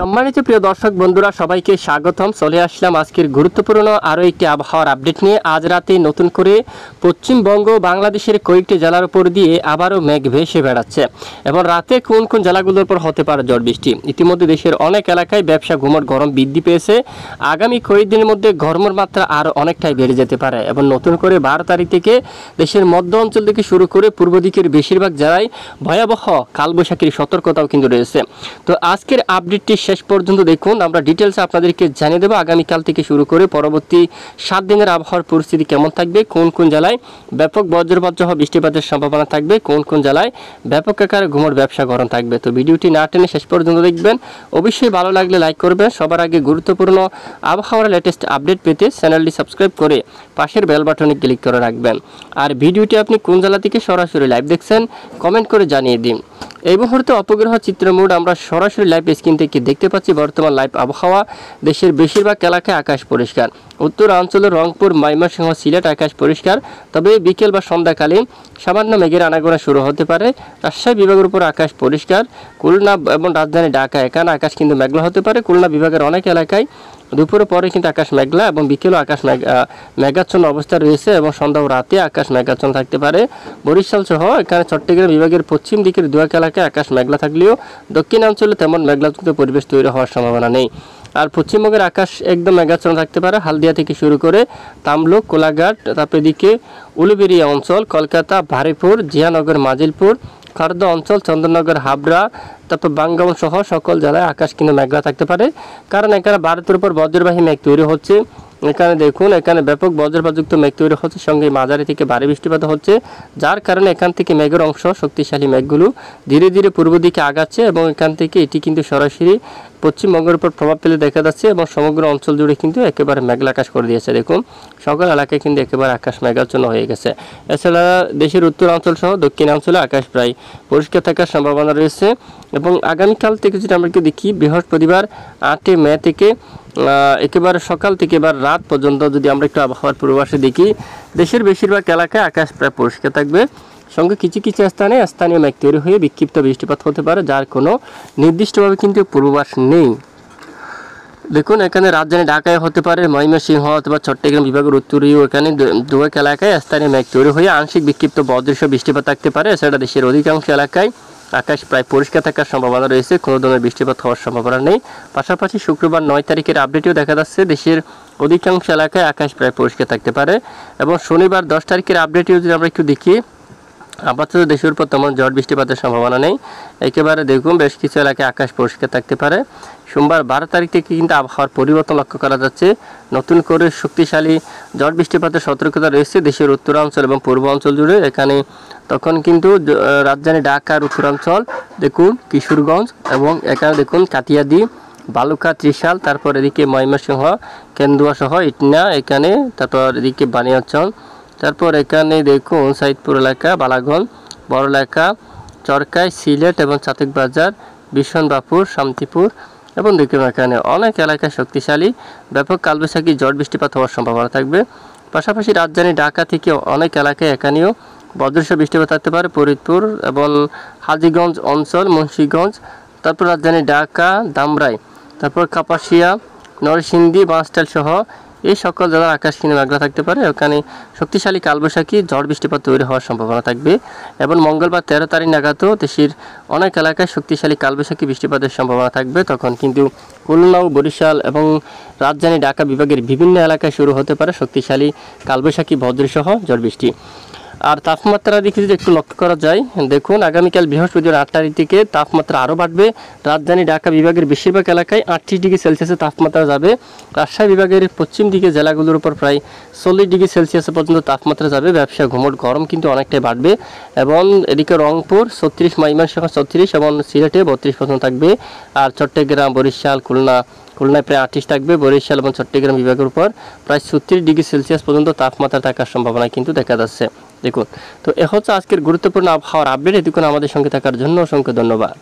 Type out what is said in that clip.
সম্মানিত প্রিয় দর্শক বন্ধুরা সবাইকে স্বাগতম। চলে আসলাম আজকের গুরুত্বপূর্ণ আরও একটি আবহাওয়ার আপডেট নিয়ে। আজ রাতে নতুন করে পশ্চিমবঙ্গ বাংলাদেশের কয়েকটি জেলার উপর দিয়ে আবারও মেঘ ভেসে বেড়াচ্ছে এবং রাতে কোন কোন জেলাগুলোর উপর হতে পারে ঝড় বৃষ্টি। ইতিমধ্যে দেশের অনেক এলাকায় ব্যবসা ঘুমট গরম বৃদ্ধি পেয়েছে। আগামী কয়েকদিনের মধ্যে গরমের মাত্রা আরও অনেকটাই বেড়ে যেতে পারে এবং নতুন করে 12 তারিখ থেকে দেশের মধ্য অঞ্চল থেকে শুরু করে পূর্ব দিকের বেশিরভাগ জেলায় ভয়াবহ কালবৈশাখীর সতর্কতাও কিন্তু রয়েছে। তো আজকের আপডেটটি শেষ পর্যন্ত দেখুন, আমরা ডিটেলস আপনাদেরকে জানিয়ে দেবো আগামীকাল থেকে শুরু করে পরবর্তী 7 দিনের আবহাওয়ার পরিস্থিতি কেমন থাকবে, কোন কোন জেলায় ব্যাপক বজ্রপাত সহ বৃষ্টিপাতের সম্ভাবনা থাকবে, কোন কোন জেলায় ব্যাপক আকারে ঘুমট ব্যবসা গরম থাকবে। তো ভিডিওটি না টেনে শেষ পর্যন্ত দেখবেন। অবশ্যই ভালো লাগলে লাইক করবেন। সবার আগে গুরুত্বপূর্ণ আবহাওয়ার লেটেস্ট আপডেট পেতে চ্যানেলটি সাবস্ক্রাইব করে পাশের বেল বাটনে ক্লিক করে রাখবেন। আর ভিডিওটি আপনি কোন জেলা থেকে সরাসরি লাইভ দেখছেন কমেন্ট করে জানিয়ে দিন। এই মুহূর্তে অপগ্রহ চিত্র মোড আমরা সরাসরি লাইভ স্ক্রিন থেকে দেখতে পাচ্ছি। বর্তমান লাইভ আবহাওয়া, দেশের বেশিরভাগ এলাকায় আকাশ পরিষ্কার। উত্তর অঞ্চলের রংপুর, ময়মনসিংহ, সিলেট আকাশ পরিষ্কার, তবে বিকেল বা সন্ধ্যাকালীন সামান্য মেঘের আনাগোনা শুরু হতে পারে। রাজশাহী বিভাগের উপর আকাশ পরিষ্কার। খুলনা এবং রাজধানী ঢাকা এখানে আকাশ কিন্তু মেঘলা হতে পারে। খুলনা বিভাগের অনেক এলাকায় দুপুরের পরে কিন্তু আকাশ মেঘলা এবং বিকেলও আকাশ মেঘাচ্ছন্ন অবস্থা রয়েছে এবং সন্ধ্যা ও রাতে আকাশ মেঘাচ্ছন্ন থাকতে পারে। বরিশাল সহ এখানে চট্টগ্রাম বিভাগের পশ্চিম দিকের দু এক এলাকায় আকাশ মেঘলা থাকলেও দক্ষিণাঞ্চলে তেমন মেঘলাযুক্ত পরিবেশ তৈরি হওয়ার সম্ভাবনা নেই। আর পশ্চিমবঙ্গের আকাশ একদম মেঘাচ্ছন্ন থাকতে পারে। হালদিয়া থেকে শুরু করে তামলুক, কোলাঘাট, তারপর এদিকে উলুবেড়িয়া অঞ্চল, কলকাতা, ভারিপুর, জিয়ানগর, মাজিলপুর, খর্দা অঞ্চল, চন্দননগর, হাবড়া, তারপর বাঙ্গাইল সহ সকল জেলায় আকাশ কিন্তু মেঘলা থাকতে পারে। কারণ এখানে ভারতের উপর বজ্রবাহী মেঘ তৈরি হচ্ছে। এখানে দেখুন, এখানে ব্যাপক বজ্রপাতযুক্ত মেঘ তৈরি হচ্ছে, সঙ্গে মাঝারি থেকে ভারী বৃষ্টিপাত হচ্ছে, যার কারণে এখান থেকে মেঘের অংশ শক্তিশালী মেঘগুলো ধীরে ধীরে পূর্ব দিকে আগাচ্ছে এবং এখান থেকে এটি কিন্তু সরাসরি পশ্চিমবঙ্গের উপর প্রভাব ফেলে দেখা যাচ্ছে এবং সমগ্র অঞ্চল জুড়ে কিন্তু একেবারে মেঘলা আকাশ করে দিয়েছে। দেখুন, সকল এলাকায় কিন্তু একেবারে আকাশ মেঘাচ্ছন্ন হয়ে গেছে। এছাড়া দেশের উত্তরাঞ্চল সহ দক্ষিণাঞ্চলে আকাশ প্রায় পরিষ্কার থাকার সম্ভাবনা রয়েছে। এবং আগামীকাল থেকে যদি আমরা দেখি, বৃহস্পতিবার 8 মে থেকে একেবারে সকাল থেকে এবার রাত পর্যন্ত যদি আমরা একটু আবহাওয়ার পূর্বাভাসে দেখি, দেশের বেশিরভাগ এলাকায় আকাশ প্রায় পরিষ্কার থাকবে। সঙ্গে কিছু কিছু স্থানে স্থানীয় মেঘ তৈরি হয়ে বিক্ষিপ্ত বৃষ্টিপাত হতে পারে, যার কোনো নির্দিষ্টভাবে কিন্তু পূর্বাভাস নেই। দেখুন, এখানে রাজধানী ঢাকায় হতে পারে, ময়মনসিংহ অথবা চট্টগ্রাম বিভাগের উত্তরীয় এখানে দু এক এলাকায় স্থানীয় মেঘ তৈরি হয়ে আংশিক বিক্ষিপ্ত বজ্রসহ বৃষ্টিপাত থাকতে পারে। এছাড়া দেশের অধিকাংশ এলাকায় আকাশ প্রায় পরিষ্কার থাকার সম্ভাবনা রয়েছে, কোনো ধরনের বৃষ্টিপাত হওয়ার সম্ভাবনা নেই। পাশাপাশি শুক্রবার 9 তারিখের আপডেটেও দেখা যাচ্ছে দেশের অধিকাংশ এলাকায় আকাশ প্রায় পরিষ্কার থাকতে পারে। এবং শনিবার 10 তারিখের আপডেটেও যদি আমরা একটু দেখি, আপাতত দেশের উপর তেমন ঝড় বৃষ্টিপাতের সম্ভাবনা নেই। একেবারে দেখুন, বেশ কিছু এলাকায় আকাশ পরিষ্কার থাকতে পারে। সোমবার 12 তারিখ থেকে কিন্তু আবহাওয়ার পরিবর্তন লক্ষ্য করা যাচ্ছে। নতুন করে শক্তিশালী ঝড় বৃষ্টিপাতের সতর্কতা রয়েছে দেশের উত্তরাঞ্চল এবং পূর্ব অঞ্চল জুড়ে। এখানে তখন কিন্তু রাজধানী ঢাকার উত্তরাঞ্চল দেখুন, কিশোরগঞ্জ এবং এখানে দেখুন কাতিয়াদি, বালুকা, ত্রিশাল, তারপর এদিকে ময়মনসিংহ, কেন্দুয়া সহ ইটনা এখানে, তারপর এদিকে বানিয়াচল, তারপর এখানে দেখুন সাইদপুর এলাকা, বালাগঞ্জ, বড়লেখা, চরকায়, সিলেট এবং চাতকবাজার, বিশনবাপুর, শান্তিপুর এবং দেখুন এখানে অনেক এলাকায় শক্তিশালী ব্যাপক কালবৈশাখী ঝড় বৃষ্টিপাত হওয়ার সম্ভাবনা থাকবে। পাশাপাশি রাজধানী ঢাকা থেকে অনেক এলাকায় এখানেও বজ্রসহ বৃষ্টিপাত থাকতে পারে। ফরিদপুর এবং হাজীগঞ্জ অঞ্চল, মুন্সিগঞ্জ, তারপর রাজধানী ঢাকা, ধামরাই, তারপর কাপাসিয়া, নরসিংদী, বাঁশটাইল সহ এই সকল জেলার আকাশ কিন্তু মেঘলা থাকতে পারে। ওখানে শক্তিশালী কালবৈশাখী ঝড় বৃষ্টিপাত তৈরি হওয়ার সম্ভাবনা থাকবে। এবং মঙ্গলবার 13 তারিখ নাগাদও দেশের অনেক এলাকায় শক্তিশালী কালবৈশাখী বৃষ্টিপাতের সম্ভাবনা থাকবে। তখন কিন্তু খুলনা ও বরিশাল এবং রাজধানী ঢাকা বিভাগের বিভিন্ন এলাকায় শুরু হতে পারে শক্তিশালী কালবৈশাখী বজ্রসহ ঝড় বৃষ্টি। আর তাপমাত্রা দিকে যদি একটু লক্ষ্য করা যায়, দেখুন আগামীকাল বৃহস্পতিবার 8 তারিখ থেকে তাপমাত্রা আরও বাড়বে। রাজধানী ঢাকা বিভাগের বেশিরভাগ এলাকায় 38 ডিগ্রি সেলসিয়াসের তাপমাত্রা যাবে। রাজশাহী বিভাগের পশ্চিম দিকে জেলাগুলোর উপর প্রায় 40 ডিগ্রি সেলসিয়াস পর্যন্ত তাপমাত্রা যাবে। ব্যবসা ঘুমট গরম কিন্তু অনেকটাই বাড়বে। এবং এদিকে রংপুর 36, ময়মনসিংহ 36 এবং সিলেটে 32 পর্যন্ত থাকবে। আর চট্টগ্রাম, বরিশাল, খুলনায় প্রায় 28 থাকবে। বরিশাল এবং চট্টগ্রাম বিভাগের উপর প্রায় 36 ডিগ্রি সেলসিয়াস পর্যন্ত তাপমাত্রা থাকার সম্ভাবনা কিন্তু দেখা যাচ্ছে। দেখুন, তো এ হচ্ছে আজকের গুরুত্বপূর্ণ আবহাওয়ার আপডেট। এতক্ষণ আমাদের সঙ্গে থাকার জন্য অসংখ্য ধন্যবাদ।